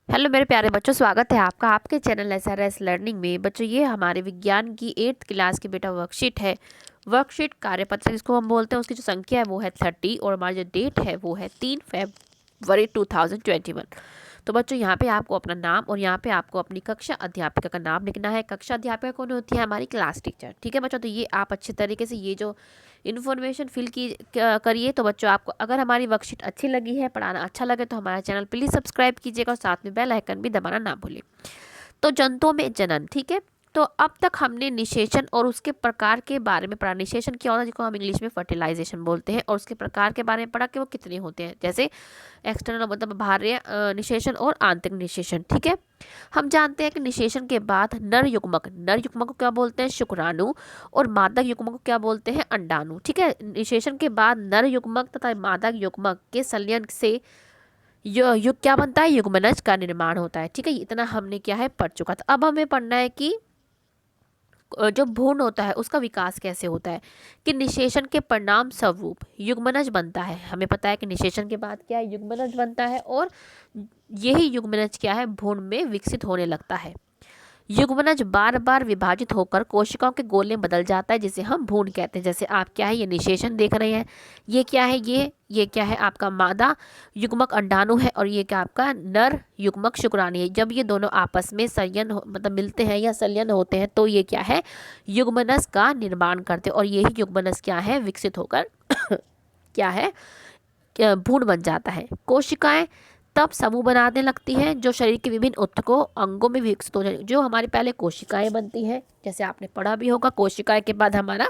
Hello मेरे प्यारे बच्चों, स्वागत है आपका आपके चैनल एसआरएस लर्निंग में। बच्चों, ये हमारे विज्ञान की 8th क्लास की बेटा वर्कशीट है। वर्कशीट कार्यपत्र जिसको हम बोलते हैं, उसकी जो संख्या है वो है 30 और हमारी जो डेट है वो है 3 फरवरी 2021। तो बच्चों, यहाँ पे आपको अपना नाम और यहाँ पे आपको अपनी कक्षा अध्यापिका का नाम लिखना है। कक्षा अध्यापिका कौन होती है? हमारी क्लास टीचर। ठीक है बच्चों, तो ये आप अच्छे तरीके से ये जो इन्फॉर्मेशन फिल की करिए। तो बच्चों, आपको अगर हमारी वर्कशीट अच्छी लगी है, पढ़ाना अच्छा लगे, तो हमारा चैनल प्लीज़ सब्सक्राइब कीजिएगा और साथ में बेल आइकन भी दबाना ना भूलें। तो जंतुओं में जनन, ठीक है। तो अब तक हमने निषेचन और उसके प्रकार के बारे में पढ़ा। निषेचन क्या होता है, जिसको हम इंग्लिश में फर्टिलाइजेशन बोलते हैं, और उसके प्रकार के बारे में पढ़ा कि वो कितने होते हैं, जैसे एक्सटर्नल मतलब बाह्य निषेचन और आंतरिक निषेचन। ठीक है, हम जानते हैं कि निषेचन के बाद नर युग्मक को क्या बोलते हैं? शुक्राणु। और मादक युग्मक को क्या बोलते हैं? अंडाणु। ठीक है, निषेचन के बाद नर युग्मक तथा मादक युग्मक के संलयन से युग क्या बनता है? युग्मनज का निर्माण होता है। ठीक है, इतना हमने क्या है पढ़ चुका था। अब हमें पढ़ना है कि जो भ्रूण होता है उसका विकास कैसे होता है, कि निषेचन के परिणाम स्वरूप युग्मनज बनता है। हमें पता है कि निषेचन के बाद क्या है? युग्मनज बनता है, और यही युग्मनज क्या है? भ्रूण में विकसित होने लगता है। युग्मनज बार बार विभाजित होकर कोशिकाओं के गोले में बदल जाता है, जिसे हम भ्रूण कहते हैं। जैसे आप क्या है, ये निषेचन देख रहे हैं, ये क्या है? ये क्या है? आपका मादा युग्मक अंडाणु है, और ये क्या आपका नर युग्मक शुक्राणु है। जब ये दोनों आपस में मतलब मिलते हैं या संलयन होते हैं, तो ये क्या है? युग्मनज का निर्माण करते हैं, और यही युग्मनज क्या है? विकसित होकर क्या है? भ्रूण बन जाता है। कोशिकाएं तब समूह बनाने लगती हैं जो शरीर के विभिन्न ऊतकों अंगों में विकसित हो जाए। जो हमारे पहले कोशिकाएं बनती हैं, जैसे आपने पढ़ा भी होगा, कोशिकाएं के बाद हमारा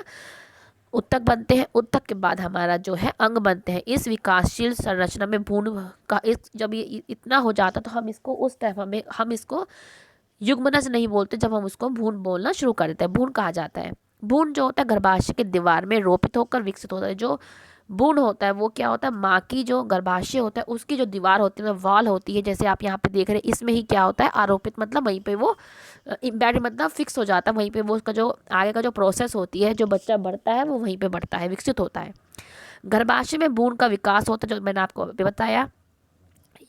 ऊतक बनते हैं, ऊतक के बाद हमारा जो है अंग बनते हैं। इस विकासशील संरचना में भ्रूण का जब ये इतना हो जाता, तो हम इसको उस टाइम हम इसको युग्मनज नहीं बोलते, जब हम उसको भ्रूण बोलना शुरू कर देते हैं, भ्रूण कहा जाता है। भ्रूण जो होता है गर्भाशय की दीवार में रोपित होकर विकसित होता है। जो भ्रूण होता है वो क्या होता है? माँ की जो गर्भाशय होता है उसकी जो दीवार होती है, वॉल होती है, जैसे आप यहाँ पे देख रहे हैं, इसमें ही क्या होता है? आरोपित मतलब वहीं पे वो एम्बेडेड मतलब फिक्स हो जाता है। वहीं पे वो उसका जो आगे का जो प्रोसेस होती है, जो बच्चा बढ़ता है वो वहीं पे बढ़ता है, विकसित होता है। गर्भाशय में भ्रूण का विकास होता है, जो मैंने आपको अभी बताया।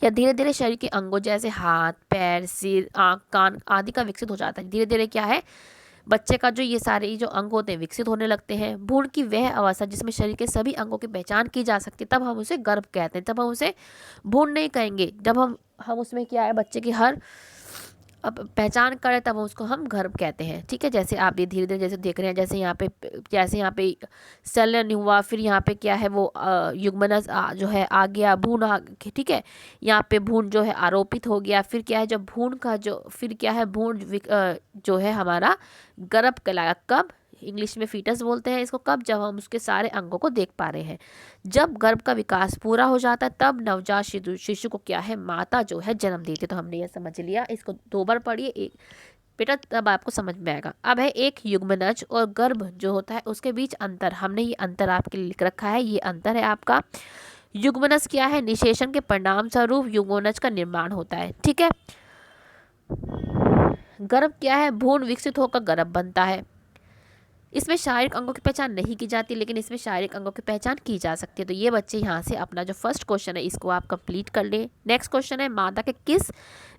या धीरे धीरे शरीर के अंगों जैसे हाथ, पैर, सिर, आँख, कान आदि का विकसित हो जाता है। धीरे धीरे क्या है? बच्चे का जो ये सारे जो अंग होते हैं विकसित होने लगते हैं। भ्रूण की वह अवस्था जिसमें शरीर के सभी अंगों की पहचान की जा सकती है, तब हम उसे गर्भ कहते हैं। तब हम उसे भ्रूण नहीं कहेंगे। जब हम उसमें क्या है? बच्चे की हर अब पहचान करें, तब उसको हम गर्भ कहते हैं। ठीक है, जैसे आप ये धीरे धीरे जैसे देख रहे हैं, जैसे यहाँ पे संलयन हुआ, फिर यहाँ पे क्या है? वो युग्मनज जो है आ गया, भ्रूण आ गया। ठीक है, यहाँ पे भ्रूण जो है आरोपित हो गया। फिर क्या है? जब भ्रूण का जो फिर क्या है? जो है हमारा गर्भ कहलाया। कब? इंग्लिश में फीटस बोलते हैं इसको। कब? जब हम उसके सारे अंगों को देख पा रहे हैं। जब गर्भ का विकास पूरा हो जाता है, तब नवजात शिशु को क्या है? माता जो है जन्म देती है। तो हमने ये समझ लिया, इसको 2 बार पढ़िए एक बेटा, तब आपको समझ में आएगा। अब है एक युग्मनज और गर्भ जो होता है उसके बीच अंतर। हमने ये अंतर आपके लिए लिख रखा है। ये अंतर है आपका। युग्मनज क्या है? निषेचन के परिणाम स्वरूप युग्मनज का निर्माण होता है। ठीक है, गर्भ क्या है? भ्रूण विकसित होकर गर्भ बनता है। इसमें शारीरिक अंगों की पहचान नहीं की जाती, लेकिन इसमें शारीरिक अंगों की पहचान की जा सकती है। तो ये बच्चे यहाँ से अपना जो फर्स्ट क्वेश्चन है इसको आप कंप्लीट कर लें। नेक्स्ट क्वेश्चन है, मादा के किस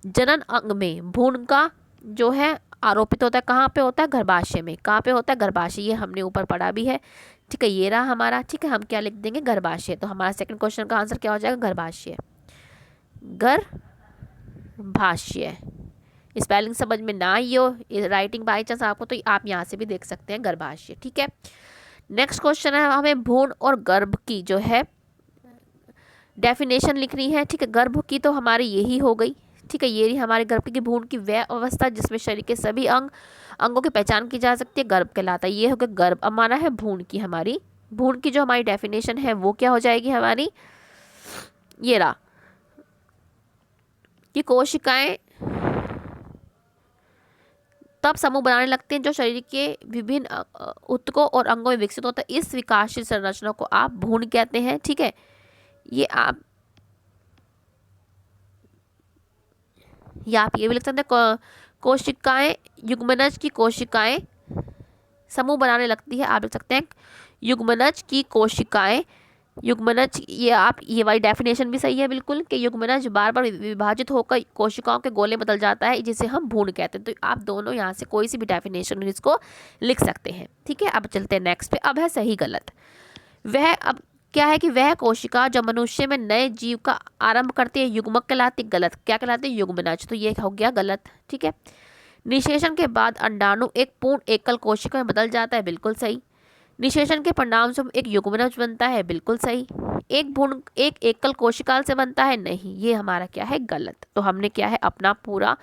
जनन अंग में भ्रूण का जो है आरोपित होता है? कहाँ पे होता है? गर्भाशय में। कहाँ पे होता है? गर्भाशय। ये हमने ऊपर पढ़ा भी है। ठीक है, ये रहा हमारा। ठीक है, हम क्या लिख देंगे? गर्भाशय। तो हमारा सेकंड क्वेश्चन का आंसर क्या हो जाएगा? गर्भाशय। गर्भाशय। स्पेलिंग समझ में ना आई हो, राइटिंग बाई चांस आपको, तो आप यहाँ से भी देख सकते हैं गर्भाशय। ठीक है, नेक्स्ट क्वेश्चन है, हमें भ्रूण और गर्भ की जो है डेफिनेशन लिखनी है। ठीक है, गर्भ की तो हमारी यही हो गई। ठीक है, ये हमारे गर्भ की भ्रूण की वह अवस्था जिसमें शरीर के सभी अंगों की पहचान की जा सकती है, गर्भ कहलाता है। ये हो गया गर्भ। अब हमारा है भ्रूण की। हमारी भ्रूण की जो हमारी डेफिनेशन है वो क्या हो जाएगी हमारी? ये रहा कि कोशिकाएं तब समूह बनाने लगते हैं जो शरीर के विभिन्न ऊतकों और अंगों में विकसित होता है। इस विकासशील संरचना को आप भ्रूण कहते हैं। ठीक है, आप ये भी लिख सकते हैं, कोशिकाएं युग्मनज की कोशिकाएं समूह बनाने लगती है। आप लिख सकते हैं युग्मनज की कोशिकाएं युग्मनज, ये वाली डेफिनेशन भी सही है बिल्कुल, कि युग्मनज बार बार विभाजित होकर कोशिकाओं के गोले बदल जाता है, जिसे हम भ्रूण कहते हैं। तो आप दोनों यहाँ से कोई सी भी डेफिनेशन इसको लिख सकते हैं। ठीक है, अब चलते हैं नेक्स्ट पे। अब है सही गलत। वह अब क्या है कि वह कोशिका जो मनुष्य में नए जीव का आरंभ करती है युग्मक कहलाती है। गलत, क्या कहलाती है? युग्मनज। तो ये हो गया गलत। ठीक है। निषेचन के बाद अंडाणु एक पूर्ण एकल कोशिका में बदल जाता है। बिल्कुल सही। निषेचन के परिणाम स्वरूप एक युग्मनज बनता है। बिल्कुल सही। एक भ्रूण एक एकल कोशिकाल से बनता है। नहीं, ये हमारा क्या है? गलत। तो हमने क्या है? अपना पूरा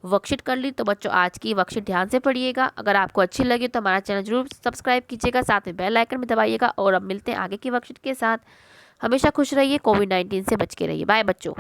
वर्कशीट कर ली। तो बच्चों आज की वर्कशीट ध्यान से पढ़िएगा। अगर आपको अच्छी लगी तो हमारा चैनल जरूर सब्सक्राइब कीजिएगा, साथ में बेल आइकन भी दबाइएगा। और अब मिलते हैं आगे की वर्कशीट के साथ। हमेशा खुश रहिए, कोविड-19 से बच के रहिए। बाय बच्चों।